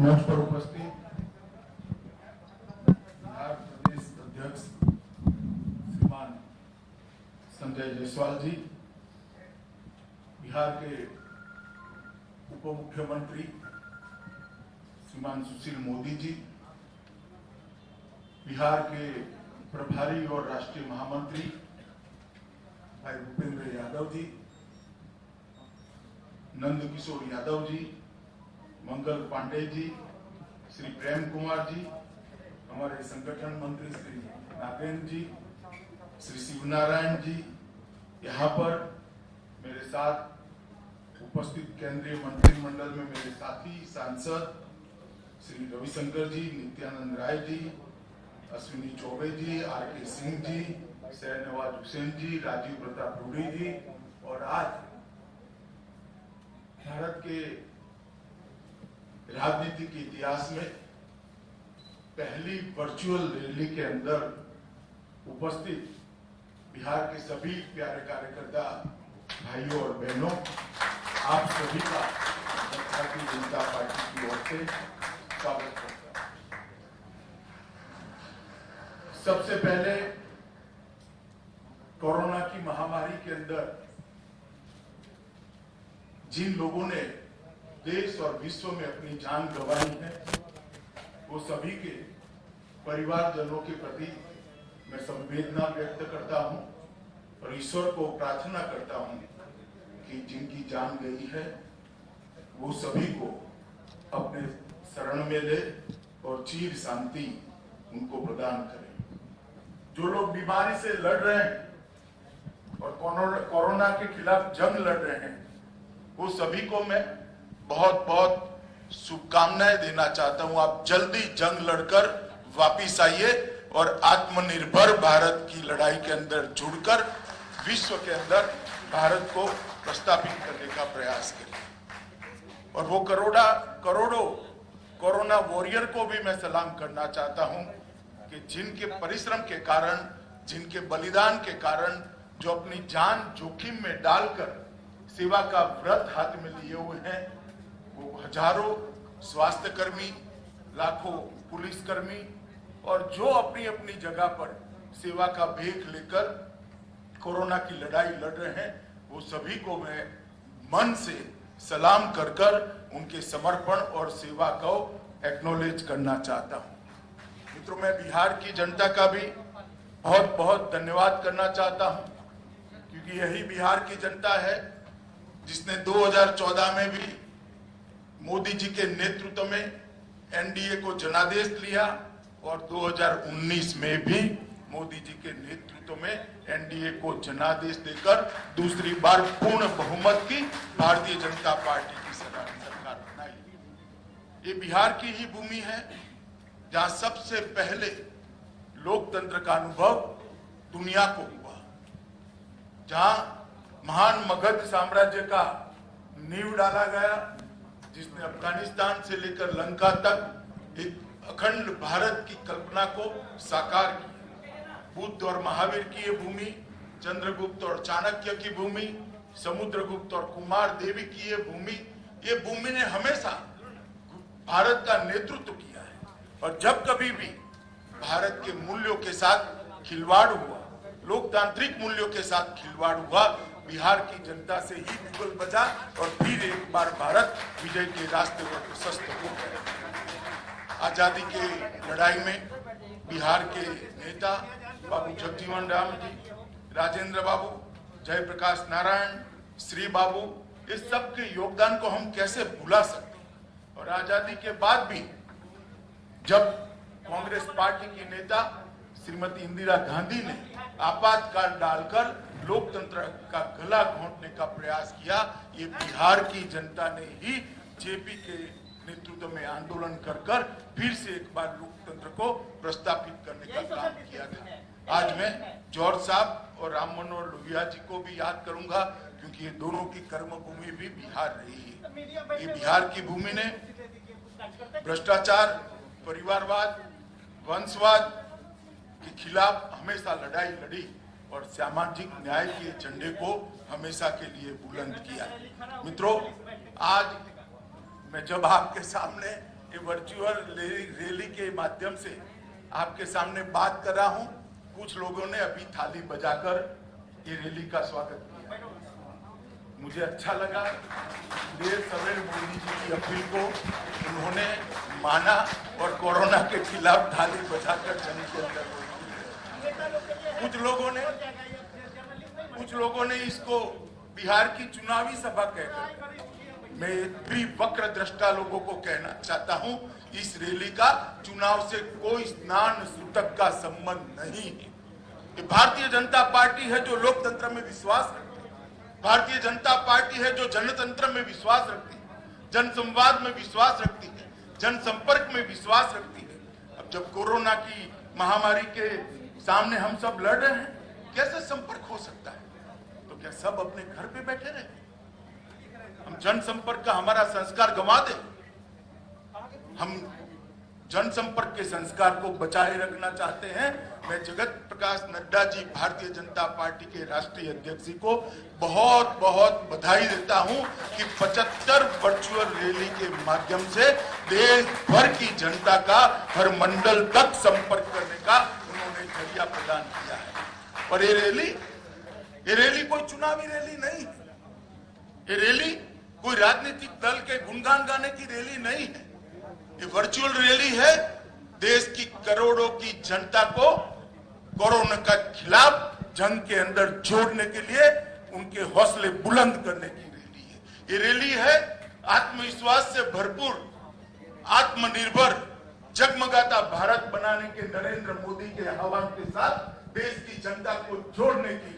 मंच पर उपस्थित बिहार प्रदेश अध्यक्ष श्रीमान संजय जायसवाल जी, बिहार के उप मुख्यमंत्री श्रीमान सुशील मोदी जी, बिहार के प्रभारी और राष्ट्रीय महामंत्री भाई भूपेंद्र यादव जी, नंद किशोर यादव जी, मंगल पांडे जी, श्री प्रेम कुमार जी, हमारे संगठन मंत्री श्री नागेंद्र जी, श्री शिवनारायण जी, यहाँ पर मेरे साथ उपस्थित केंद्रीय मंत्रिमंडल में मेरे साथी सांसद श्री रविशंकर जी, नित्यानंद राय जी, अश्विनी चौबे जी, आर के सिंह जी, शहनवाज हुसैन जी, राजीव प्रताप रूडी जी, और आज भारत के राजनीति के इतिहास में पहली वर्चुअल रैली के अंदर उपस्थित बिहार के सभी प्यारे कार्यकर्ता भाइयों और बहनों, आप सभी का भारतीय जनता पार्टी की ओर से स्वागत करता हूं। सबसे पहले कोरोना की महामारी के अंदर जिन लोगों ने देश और विश्व में अपनी जान गंवाई है, वो सभी के परिवारजनों के प्रति मैं संवेदना व्यक्त करता हूं और ईश्वर को प्रार्थना करता हूं कि जिनकी जान गई है वो सभी को अपने शरण में ले और चिर शांति उनको प्रदान करें। जो लोग बीमारी से लड़ रहे हैं और कोरोना के खिलाफ जंग लड़ रहे हैं, वो सभी को मैं बहुत बहुत शुभकामनाएं देना चाहता हूं। आप जल्दी जंग लड़कर वापिस आइए और आत्मनिर्भर भारत की लड़ाई के अंदर जुड़कर विश्व के अंदर भारत को प्रस्थापित करने का प्रयास करिए। और वो करोड़ों कोरोना वॉरियर को भी मैं सलाम करना चाहता हूं कि जिनके परिश्रम के कारण, जिनके बलिदान के कारण, जो अपनी जान जोखिम में डालकर सेवा का व्रत हाथ में लिए हुए हैं, वो हजारों स्वास्थ्य कर्मी, लाखों पुलिसकर्मी और जो अपनी अपनी जगह पर सेवा का भेख लेकर कोरोना की लड़ाई लड़ रहे हैं, वो सभी को मैं मन से सलाम कर कर उनके समर्पण और सेवा को एक्नॉलेज करना चाहता हूं। मित्रों, मैं बिहार की जनता का भी बहुत बहुत धन्यवाद करना चाहता हूं, क्योंकि यही बिहार की जनता है जिसने 2014 में भी मोदी जी के नेतृत्व में एनडीए को जनादेश लिया और 2019 में भी मोदी जी के नेतृत्व में एनडीए को जनादेश देकर दूसरी बार पूर्ण बहुमत की भारतीय जनता पार्टी की सरकार बनाई। ये बिहार की ही भूमि है जहां सबसे पहले लोकतंत्र का अनुभव दुनिया को हुआ, जहां महान मगध साम्राज्य का नींव डाला गया, जिसने अफगानिस्तान से लेकर लंका तक एक अखंड भारत की कल्पना को साकार किया। बुद्ध और महावीर की ये भूमि, चंद्रगुप्त और चाणक्य की भूमि, समुद्रगुप्त और कुमार देवी की ये भूमि ने हमेशा भारत का नेतृत्व किया है। और जब कभी भी भारत के मूल्यों के साथ खिलवाड़ हुआ, लोकतांत्रिक मूल्यों के साथ खिलवाड़ हुआ, बिहार की जनता से ही बिगुल बजा और फिर एक बार भारत विजय के रास्ते पर प्रशस्त हो गया। आजादी के लड़ाई में बिहार के नेता बाबू जगजीवन राम जी, राजेंद्र बाबू, जयप्रकाश नारायण, श्री बाबू, इस सब के योगदान को हम कैसे भुला सकते हैं। और आजादी के बाद भी जब कांग्रेस पार्टी की नेता श्रीमती इंदिरा गांधी ने आपातकाल डालकर लोकतंत्र का गला घोंटने का प्रयास किया, ये बिहार की जनता ने ही जेपी के नेतृत्व में आंदोलन कर कर फिर से एक बार लोकतंत्र को प्रस्थापित करने का काम किया था। आज मैं जॉर्ज साहब और राम मनोहर लोहिया जी को भी याद करूंगा, क्योंकि ये दोनों की कर्मभूमि भी बिहार रही है। ये बिहार की भूमि ने भ्रष्टाचार, परिवारवाद, वंशवाद के खिलाफ हमेशा लड़ाई लड़ी और सामाजिक न्याय के झंडे को हमेशा के लिए बुलंद किया। मित्रों, आज मैं जब आपके सामने ये वर्चुअल रैली के माध्यम से आपके सामने बात कर रहा हूं। कुछ लोगों ने अभी थाली बजाकर ये रैली का स्वागत किया, मुझे अच्छा लगा। देर सवेर मोदी जी की अपील को उन्होंने माना और कोरोना के खिलाफ थाली बजाकर जन के अंदर कुछ लोगों ने इसको बिहार की चुनावी सभा कहकर, मैं भी वक्र दृष्टा लोगों को कहना चाहता हूं, इस रैली का चुनाव से कोई स्नान सूतक का संबंध नहीं है। ये भारतीय जनता पार्टी है जो लोकतंत्र में विश्वास रखती है, भारतीय जनता पार्टी है जो जनतंत्र में विश्वास रखती है, जनसंवाद में विश्वास रखती है, जनसंपर्क में विश्वास रखती है। अब जब कोरोना की महामारी के सामने हम सब लड़ रहे हैं, कैसे संपर्क हो सकता है? तो क्या सब अपने घर पे बैठे रहे? हम जनसंपर्क का हमारा संस्कार गंवा दे? हम जनसंपर्क के संस्कार को बचाए रखना चाहते हैं। मैं जगत प्रकाश नड्डा जी, भारतीय जनता पार्टी के राष्ट्रीय अध्यक्ष जी को बहुत बहुत बधाई देता हूं कि 75 वर्चुअल रैली के माध्यम से देश भर की जनता का हर मंडल तक संपर्क करने का उन्होंने जरिया प्रदान किया है। और ये रैली कोई चुनावी रैली नहीं है, ये रैली कोई राजनीतिक दल के गुणगान गाने की रैली नहीं है। ये वर्चुअल रैली है देश की करोड़ों की जनता को कोरोना के खिलाफ जंग के अंदर जोड़ने के लिए उनके हौसले बुलंद करने की रैली है। ये रैली है आत्मविश्वास से भरपूर, आत्मनिर्भर, जगमगाता भारत बनाने के नरेंद्र मोदी के आह्वान के साथ देश की जनता को जोड़ने की